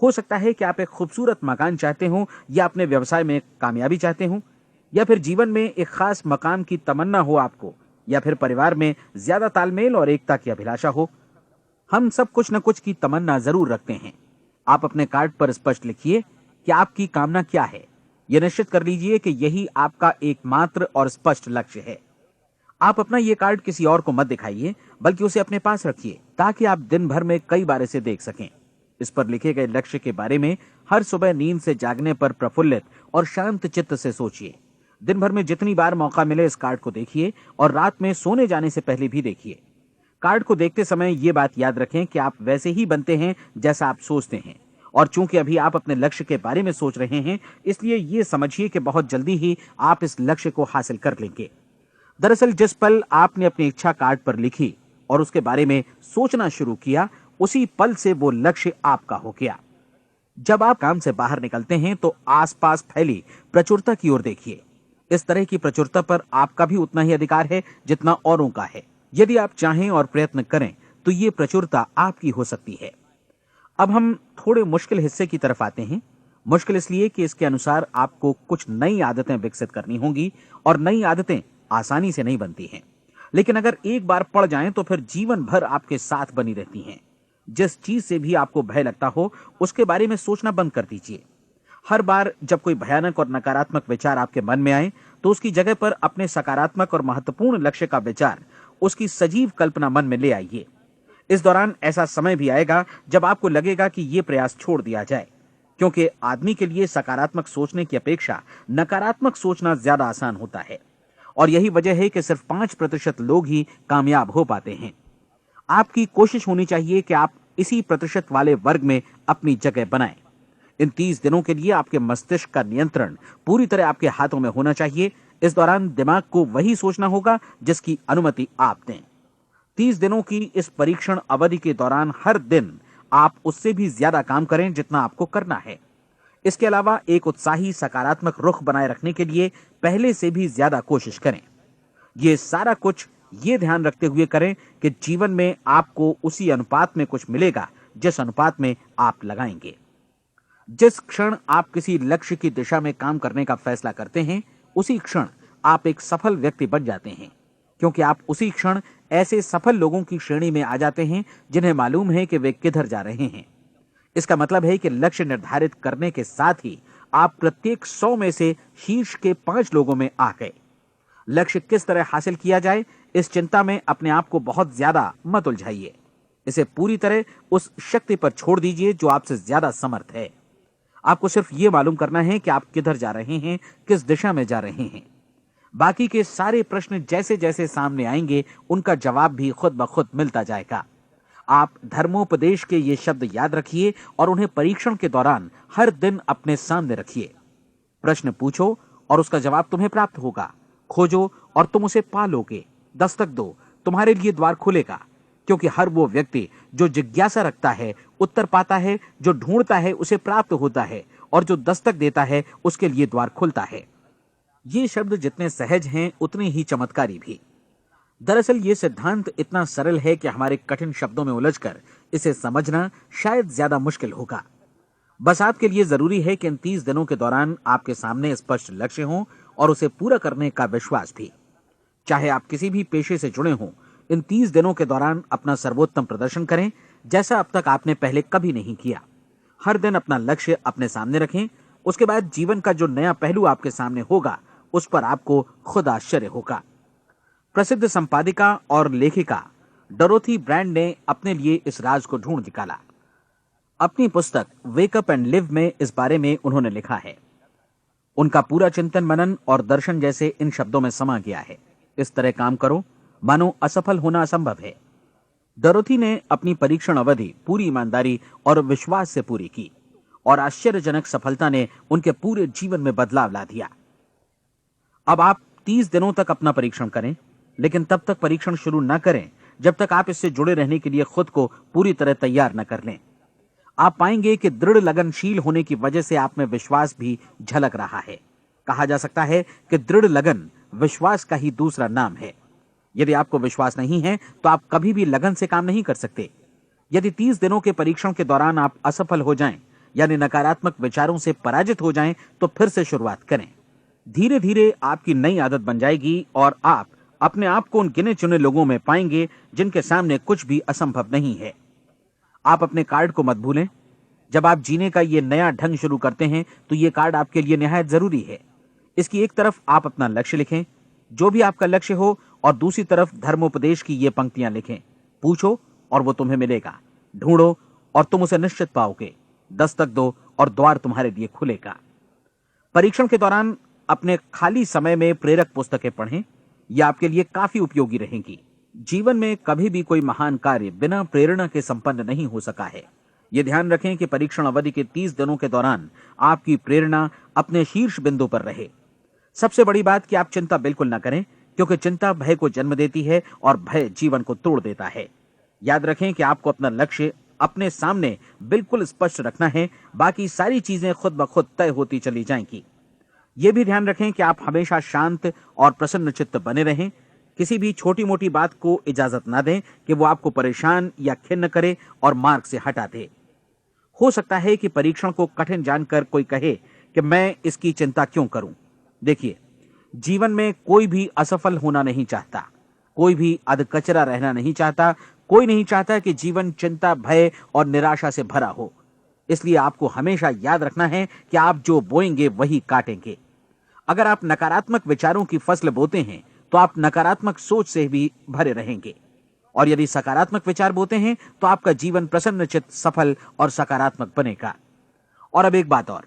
हो सकता है कि आप एक खूबसूरत मकान चाहते हो, या अपने व्यवसाय में कामयाबी चाहते हो, या फिर जीवन में एक खास मकाम की तमन्ना हो आपको, या फिर परिवार में ज्यादा तालमेल और एकता की अभिलाषा हो। हम सब कुछ न कुछ की तमन्ना जरूर रखते हैं। आप अपने कार्ड पर स्पष्ट लिखिए कि आपकी कामना क्या है। यह निश्चित कर लीजिए कि यही आपका एकमात्र और स्पष्ट लक्ष्य है। आप अपना यह कार्ड किसी और को मत दिखाइए, बल्कि उसे अपने पास रखिए, ताकि आप दिन भर में कई बार इसे देख सकें। इस पर लिखे गए लक्ष्य के बारे में हर सुबह नींद से जागने पर प्रफुल्लित और शांत चित्त से सोचिए। दिन भर में जितनी बार मौका मिले इस कार्ड को देखिए, और रात में सोने जाने से पहले भी देखिए। कार्ड को देखते समय ये बात याद रखें कि आप वैसे ही बनते हैं जैसा आप सोचते हैं, और चूंकि अभी आप अपने लक्ष्य के बारे में सोच रहे हैं, इसलिए ये समझिए कि बहुत जल्दी ही आप इस लक्ष्य को हासिल कर लेंगे। दरअसल जिस पल आपने अपनी इच्छा कार्ड पर लिखी और उसके बारे में सोचना शुरू किया, उसी पल से वो लक्ष्य आपका हो गया। जब आप काम से बाहर निकलते हैं तो आसपास फैली प्रचुरता की ओर देखिए। इस तरह की प्रचुरता पर आपका भी उतना ही अधिकार है जितना औरों का है। यदि आप चाहें और प्रयत्न करें तो ये प्रचुरता आपकी हो सकती है। अब हम थोड़े मुश्किल हिस्से की तरफ आते हैं। मुश्किल इसलिए कि इसके अनुसार आपको कुछ नई आदतें विकसित करनी होंगी, और नई आदतें आसानी से नहीं बनती हैं, लेकिन अगर एक बार पड़ जाएं तो फिर जीवन भर आपके साथ बनी रहती हैं। जिस चीज से भी आपको भय लगता हो, उसके बारे में सोचना बंद कर दीजिए। हर बार जब कोई भयानक और नकारात्मक विचार आपके मन में आए, तो उसकी जगह पर अपने सकारात्मक और महत्वपूर्ण लक्ष्य का विचार, उसकी सजीव कल्पना मन में ले आइए। इस दौरान ऐसा समय भी आएगा जब आपको लगेगा कि ये प्रयास छोड़ दिया जाए, क्योंकि आदमी के लिए सकारात्मक सोचने की अपेक्षा नकारात्मक सोचना ज्यादा आसान होता है, और यही वजह है कि सिर्फ 5% लोग ही कामयाब हो पाते हैं। आपकी कोशिश होनी चाहिए कि आप इसी प्रतिशत वाले वर्ग में अपनी जगह बनाएं। इन 30 दिनों के लिए आपके मस्तिष्क का नियंत्रण पूरी तरह आपके हाथों में होना चाहिए। इस दौरान दिमाग को वही सोचना होगा जिसकी अनुमति आप दें। 30 दिनों की इस परीक्षण अवधि के दौरान हर दिन आप उससे भी ज्यादा काम करें जितना आपको करना है। इसके अलावा एक उत्साही सकारात्मक रुख बनाए रखने के लिए पहले से भी ज्यादा कोशिश करें। ये सारा कुछ ये ध्यान रखते हुए करें कि जीवन में आपको उसी अनुपात में कुछ मिलेगा जिस अनुपात में आप लगाएंगे। जिस क्षण आप किसी लक्ष्य की दिशा में काम करने का फैसला करते हैं, उसी क्षण आप एक सफल व्यक्ति बन जाते हैं, क्योंकि आप उसी क्षण ऐसे सफल लोगों की श्रेणी में आ जाते हैं जिन्हें मालूम है कि वे किधर जा रहे हैं। इसका मतलब है कि लक्ष्य निर्धारित करने के साथ ही आप प्रत्येक 100 में से शीर्ष के 5 लोगों में आ गए। लक्ष्य किस तरह हासिल किया जाए, इस चिंता में अपने आप को बहुत ज्यादा मत उलझाइए। इसे पूरी तरह उस शक्ति पर छोड़ दीजिए जो आपसे ज्यादा समर्थ है। आपको सिर्फ ये मालूम करना है कि आप किधर जा रहे हैं, किस दिशा में जा रहे हैं। बाकी के सारे प्रश्न जैसे जैसे सामने आएंगे, उनका जवाब भी खुद ब खुद मिलता जाएगा। आप धर्मोपदेश के ये शब्द याद रखिए और उन्हें परीक्षण के दौरान हर दिन अपने सामने रखिए। प्रश्न पूछो और उसका जवाब तुम्हें प्राप्त होगा। खोजो और तुम उसे पा लोगे। दस्तक दो, तुम्हारे लिए द्वार खुलेगा, क्योंकि हर वो व्यक्ति जो जिज्ञासा रखता है उत्तर पाता है, जो ढूंढता है उसे प्राप्त होता है, और जो दस्तक देता है उसके लिए द्वार खुलता है। ये शब्द जितने सहज हैं उतने ही चमत्कारी भी। दरअसल ये सिद्धांत इतना सरल है कि हमारे कठिन शब्दों में उलझकर इसे समझना शायद ज्यादा मुश्किल होगा। बस आपके लिए जरूरी है कि इन 30 दिनों के दौरान आपके सामने स्पष्ट लक्ष्य हो और उसे पूरा करने का विश्वास भी। चाहे आप किसी भी पेशे से जुड़े हों, इन 30 दिनों के दौरान अपना सर्वोत्तम प्रदर्शन करें, जैसा अब तक आपने पहले कभी नहीं किया। हर दिन अपना लक्ष्य अपने सामने रखें। उसके बाद जीवन का जो नया पहलू आपके सामने होगा, उस पर आपको खुद आश्चर्य होगा। प्रसिद्ध संपादिका और लेखिका डोरोथी ब्रैंड ने अपने लिए इस राज को ढूंढ निकाला। अपनी पुस्तक वेक अप एंड लिव में इस बारे में उन्होंने लिखा है। उनका पूरा चिंतन मनन और दर्शन जैसे इन शब्दों में समा गया है। इस तरह काम करो मानो असफल होना असंभव है। डोरोथी ने अपनी परीक्षण अवधि पूरी ईमानदारी और विश्वास से पूरी की और आश्चर्यजनक सफलता ने उनके पूरे जीवन में बदलाव ला दिया। अब आप 30 दिनों तक अपना परीक्षण करें, लेकिन तब तक परीक्षण शुरू न करें जब तक आप इससे जुड़े रहने के लिए खुद को पूरी तरह तैयार न कर लें। आप पाएंगे कि दृढ़ लगनशील होने की वजह से आप में विश्वास भी झलक रहा है। कहा जा सकता है कि दृढ़ लगन विश्वास का ही दूसरा नाम है। यदि आपको विश्वास नहीं है तो आप कभी भी लगन से काम नहीं कर सकते। यदि 30 दिनों के परीक्षण के दौरान आप असफल हो जाएं, यानी नकारात्मक विचारों से पराजित हो जाएं, तो फिर से शुरुआत करें। धीरे धीरे आपकी नई आदत बन जाएगी और आप अपने आप को उन गिने चुने लोगों में पाएंगे जिनके सामने कुछ भी असंभव नहीं है। आप अपने कार्ड को मत भूलें। जब आप जीने का ये नया ढंग शुरू करते हैं तो ये कार्ड आपके लिए निहायत जरूरी है। इसकी एक तरफ आप अपना लक्ष्य लिखें, जो भी आपका लक्ष्य हो, और दूसरी तरफ धर्मोपदेश की ये पंक्तियां लिखें। पूछो और वो तुम्हें मिलेगा, ढूंढो और तुम उसे निश्चित पाओगे, दस्तक दो और द्वार तुम्हारे लिए खुलेगा। परीक्षण के दौरान अपने खाली समय में प्रेरक पुस्तकें पढ़ें, यह आपके लिए काफी उपयोगी रहेंगी। जीवन में कभी भी कोई महान कार्य बिना प्रेरणा के संपन्न नहीं हो सका है। यह ध्यान रखें कि परीक्षण अवधि के 30 दिनों के दौरान आपकी प्रेरणा अपने शीर्ष बिंदु पर रहे। सबसे बड़ी बात कि आप चिंता बिल्कुल न करें, क्योंकि चिंता भय को जन्म देती है और भय जीवन को तोड़ देता है। याद रखें कि आपको अपना लक्ष्य अपने सामने बिल्कुल स्पष्ट रखना है, बाकी सारी चीजें खुद ब खुद तय होती चली जाएंगी। यह भी ध्यान रखें कि आप हमेशा शांत और प्रसन्न चित्त बने रहें। किसी भी छोटी मोटी बात को इजाजत ना दें कि वो आपको परेशान या खिन्न करे और मार्ग से हटा दे। हो सकता है कि परीक्षण को कठिन जानकर कोई कहे कि मैं इसकी चिंता क्यों करूं। देखिए, जीवन में कोई भी असफल होना नहीं चाहता, कोई भी अधकचरा रहना नहीं चाहता, कोई नहीं चाहता कि जीवन चिंता, भय और निराशा से भरा हो। इसलिए आपको हमेशा याद रखना है कि आप जो बोएंगे वही काटेंगे। अगर आप नकारात्मक विचारों की फसल बोते हैं तो आप नकारात्मक सोच से भी भरे रहेंगे, और यदि सकारात्मक विचार बोते हैं तो आपका जीवन प्रसन्नचित्त, सफल और सकारात्मक बनेगा। और अब एक बात और,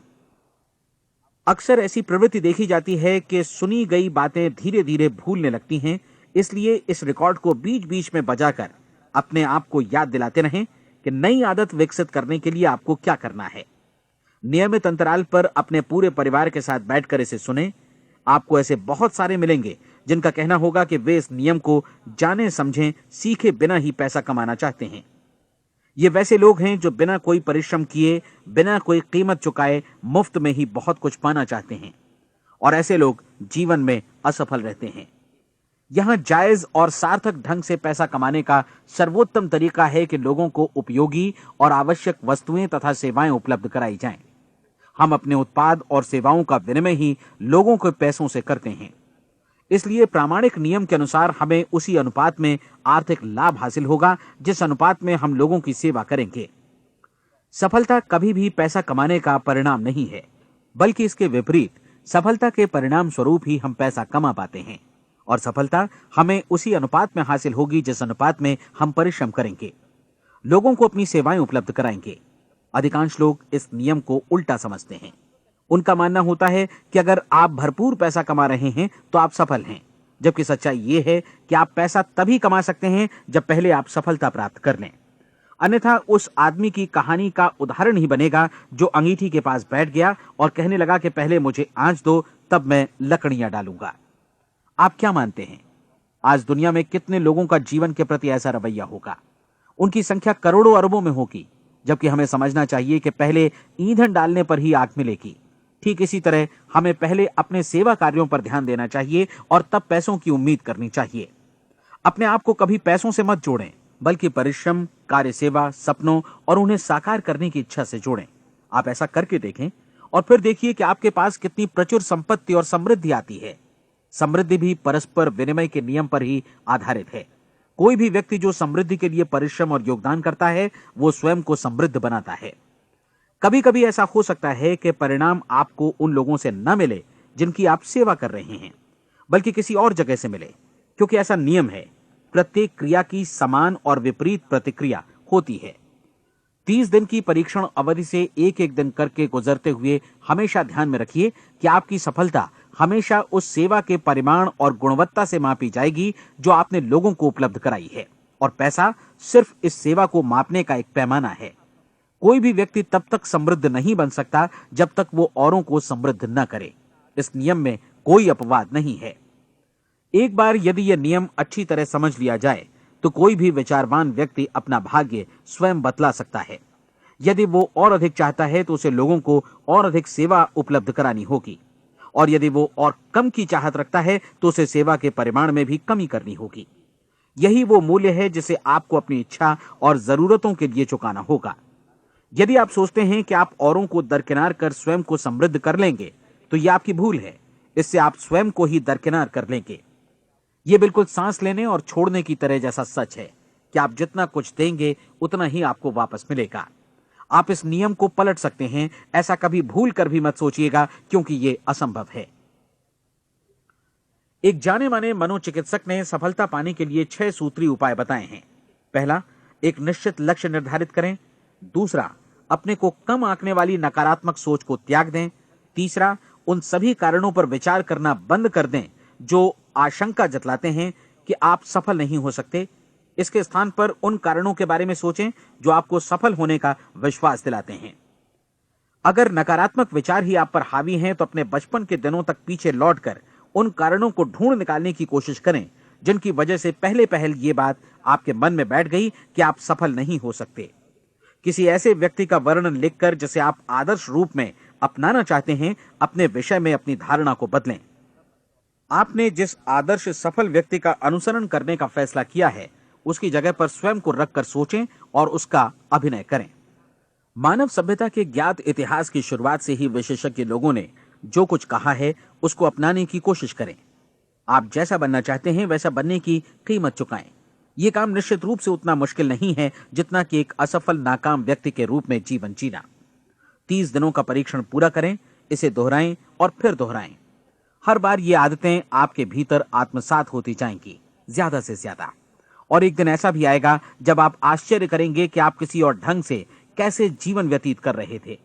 अक्सर ऐसी प्रवृत्ति देखी जाती है कि सुनी गई बातें धीरे धीरे भूलने लगती हैं। इसलिए इस रिकॉर्ड को बीच बीच में बजाकर अपने आप को याद दिलाते रहें कि नई आदत विकसित करने के लिए आपको क्या करना है। नियमित अंतराल पर अपने पूरे परिवार के साथ बैठकर इसे सुनें। आपको ऐसे बहुत सारे मिलेंगे जिनका कहना होगा कि वे इस नियम को जाने समझें सीखे बिना ही पैसा कमाना चाहते हैं। ये वैसे लोग हैं जो बिना कोई परिश्रम किए, बिना कोई कीमत चुकाए मुफ्त में ही बहुत कुछ पाना चाहते हैं, और ऐसे लोग जीवन में असफल रहते हैं। यहां जायज और सार्थक ढंग से पैसा कमाने का सर्वोत्तम तरीका है कि लोगों को उपयोगी और आवश्यक वस्तुएं तथा सेवाएं उपलब्ध कराई जाएं। हम अपने उत्पाद और सेवाओं का विनिमय ही लोगों के पैसों से करते हैं। इसलिए प्रामाणिक नियम के अनुसार हमें उसी अनुपात में आर्थिक लाभ हासिल होगा जिस अनुपात में हम लोगों की सेवा करेंगे। सफलता कभी भी पैसा कमाने का परिणाम नहीं है, बल्कि इसके विपरीत सफलता के परिणाम स्वरूप ही हम पैसा कमा पाते हैं, और सफलता हमें उसी अनुपात में हासिल होगी जिस अनुपात में हम परिश्रम करेंगे, लोगों को अपनी सेवाएं उपलब्ध कराएंगे। अधिकांश लोग इस नियम को उल्टा समझते हैं। उनका मानना होता है कि अगर आप भरपूर पैसा कमा रहे हैं तो आप सफल हैं, जबकि सच्चाई यह है कि आप पैसा तभी कमा सकते हैं जब पहले आप सफलता प्राप्त कर लें। अन्यथा उस आदमी की कहानी का उदाहरण ही बनेगा जो अंगीठी के पास बैठ गया और कहने लगा कि पहले मुझे आंच दो, तब मैं लकड़ियां डालूंगा। आप क्या मानते हैं, आज दुनिया में कितने लोगों का जीवन के प्रति ऐसा रवैया होगा? उनकी संख्या करोड़ों अरबों में होगी, जबकि हमें समझना चाहिए कि पहले ईंधन डालने पर ही आग मिलेगी। ठीक इसी तरह हमें पहले अपने सेवा कार्यों पर ध्यान देना चाहिए और तब पैसों की उम्मीद करनी चाहिए। अपने आप को कभी पैसों से मत जोड़ें, बल्कि परिश्रम, कार्य सेवा, सपनों और उन्हें साकार करने की इच्छा से जोड़ें। आप ऐसा करके देखें और फिर देखिए कि आपके पास कितनी प्रचुर संपत्ति और समृद्धि आती है। समृद्धि भी परस्पर विनिमय के नियम पर ही आधारित है। कोई भी व्यक्ति जो समृद्धि के लिए परिश्रम और योगदान करता है, वो स्वयं को समृद्ध बनाता है। कभी कभी ऐसा हो सकता है कि परिणाम आपको उन लोगों से न मिले जिनकी आप सेवा कर रहे हैं, बल्कि किसी और जगह से मिले, क्योंकि ऐसा नियम है, प्रत्येक क्रिया की समान और विपरीत प्रतिक्रिया होती है। 30 दिन की परीक्षण अवधि से एक एक दिन करके गुजरते हुए हमेशा ध्यान में रखिए कि आपकी सफलता हमेशा उस सेवा के परिमाण और गुणवत्ता से मापी जाएगी जो आपने लोगों को उपलब्ध कराई है, और पैसा सिर्फ इस सेवा को मापने का एक पैमाना है। कोई भी व्यक्ति तब तक समृद्ध नहीं बन सकता जब तक वो औरों को समृद्ध न करे। इस नियम में कोई अपवाद नहीं है। एक बार यदि यह नियम अच्छी तरह समझ लिया जाए तो कोई भी विचारवान व्यक्ति अपना भाग्य स्वयं बतला सकता है। यदि वो और अधिक चाहता है तो उसे लोगों को और अधिक सेवा उपलब्ध करानी होगी, और यदि वो और कम की चाहत रखता है तो उसे सेवा के परिमाण में भी कमी करनी होगी। यही वो मूल्य है जिसे आपको अपनी इच्छा और जरूरतों के लिए चुकाना होगा। यदि आप सोचते हैं कि आप औरों को दरकिनार कर स्वयं को समृद्ध कर लेंगे तो यह आपकी भूल है। इससे आप स्वयं को ही दरकिनार कर लेंगे। यह बिल्कुल सांस लेने और छोड़ने की तरह जैसा सच है कि आप जितना कुछ देंगे उतना ही आपको वापस मिलेगा। आप इस नियम को पलट सकते हैं, ऐसा कभी भूल कर भी मत सोचिएगा, क्योंकि यह असंभव है। एक जाने माने मनोचिकित्सक ने सफलता पाने के लिए 6 सूत्री उपाय बताए हैं। पहला, एक निश्चित लक्ष्य निर्धारित करें। दूसरा, अपने को कम आंकने वाली नकारात्मक सोच को त्याग दें। तीसरा, उन सभी कारणों पर विचार करना बंद कर दें जो आशंका जतलाते हैं कि आप सफल नहीं हो सकते। इसके स्थान पर उन कारणों के बारे में सोचें जो आपको सफल होने का विश्वास दिलाते हैं। अगर नकारात्मक विचार ही आप पर हावी हैं तो अपने बचपन के दिनों तक पीछे लौटकर उन कारणों को ढूंढ निकालने की कोशिश करें जिनकी वजह से पहले पहल ये बात आपके मन में बैठ गई कि आप सफल नहीं हो सकते। किसी ऐसे व्यक्ति का वर्णन लिखकर जिसे आप आदर्श रूप में अपनाना चाहते हैं, अपने विषय में अपनी धारणा को बदलें। आपने जिस आदर्श सफल व्यक्ति का अनुसरण करने का फैसला किया है उसकी जगह पर स्वयं को रखकर सोचें और उसका अभिनय करें। मानव सभ्यता के ज्ञात इतिहास की शुरुआत से ही विशेषज्ञ लोगों ने जो कुछ कहा है उसको अपनाने की कोशिश करें। आप जैसा बनना चाहते हैं वैसा बनने की कीमत चुकाएं। यह काम निश्चित रूप से उतना मुश्किल नहीं है जितना कि एक असफल नाकाम व्यक्ति के रूप में जीवन जीना। 30 दिनों का परीक्षण पूरा करें, इसे दोहराएं और फिर दोहराएं। हर बार ये आदतें आपके भीतर आत्मसात होती जाएंगी, ज्यादा से ज्यादा। और एक दिन ऐसा भी आएगा जब आप आश्चर्य करेंगे कि आप किसी और ढंग से कैसे जीवन व्यतीत कर रहे थे।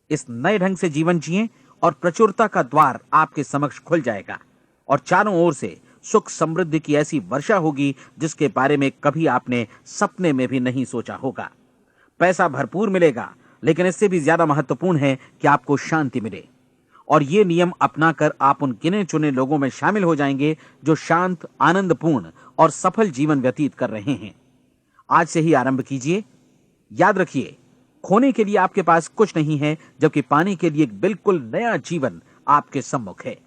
इस नए ढंग से जीवन जिएं और प्रचुरता का द्वार आपके समक्ष खुल जाएगा और चारों ओर से सुख समृद्धि की ऐसी वर्षा होगी जिसके बारे में कभी आपने सपने में भी नहीं सोचा होगा। पैसा भरपूर मिलेगा, लेकिन इससे भी ज्यादा महत्वपूर्ण है कि आपको शांति मिले। और ये नियम अपनाकर आप उन गिने चुने लोगों में शामिल हो जाएंगे जो शांत, आनंदपूर्ण और सफल जीवन व्यतीत कर रहे हैं। आज से ही आरंभ कीजिए। याद रखिए, खोने के लिए आपके पास कुछ नहीं है, जबकि पाने के लिए एक बिल्कुल नया जीवन आपके सम्मुख है।